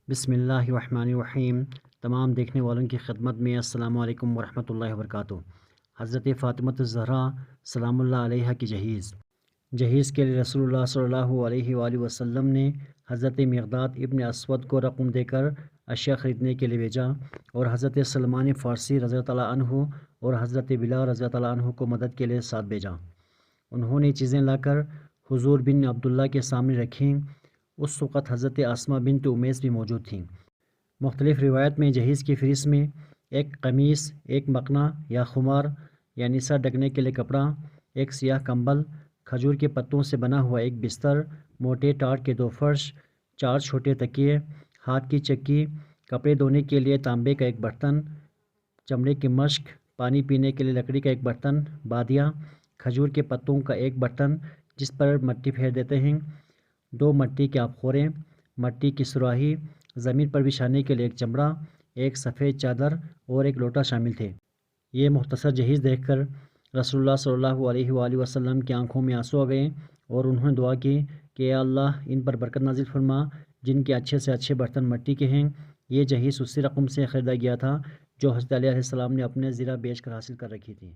بسم اللہ الرحمن الرحیم۔ تمام دیکھنے والوں کی خدمت میں السلام علیکم ورحمۃ اللہ وبرکاتہ۔ حضرت فاطمۃ الزہرا سلام اللہ علیہا کی جہیز کے لیے رسول اللہ صلی اللہ علیہ وآلہ وسلم نے حضرت مقداد ابن اسود کو رقم دے کر اشیاء خریدنے کے لیے بھیجا، اور حضرت سلمان فارسی رضی اللہ عنہ اور حضرت بلال رضی اللہ عنہ کو مدد کے لیے ساتھ بھیجا۔ انہوں نے چیزیں لا کر حضور بن عبداللہ کے سامنے رکھیں۔ اس وقت حضرت اسماء بنت امیس بھی موجود تھیں۔ مختلف روایت میں جہیز کی فہرست میں ایک قمیص، ایک مکنا یا خمار یعنی سر ڈھکنے کے لیے کپڑا، ایک سیاہ کمبل، کھجور کے پتوں سے بنا ہوا ایک بستر، موٹے ٹاٹ کے 2 فرش، 4 چھوٹے تکیے، ہاتھ کی چکی، کپڑے دھونے کے لیے تانبے کا ایک برتن، چمڑے کی مشک، پانی پینے کے لیے لکڑی کا ایک برتن، بادیاں، کھجور کے پتوں کا ایک برتن جس پر مٹی پھیر دیتے ہیں، 2 مٹی کے آبخوریں، مٹی کی سراہی، زمین پر بچھانے کے لیے ایک چمڑا، ایک سفید چادر اور ایک لوٹا شامل تھے۔ یہ مختصر جہیز دیکھ کر رسول اللہ صلی اللہ علیہ وآلہ وسلم کی آنکھوں میں آنسو آ گئے، اور انہوں نے دعا کی کہ اے اللہ ان پر برکت نازل فرما جن کے اچھے سے اچھے برتن مٹی کے ہیں۔ یہ جہیز اسی رقم سے خریدا گیا تھا جو حضرت علیہ السلام نے اپنے زرہ بیچ کر حاصل کر رکھی تھی۔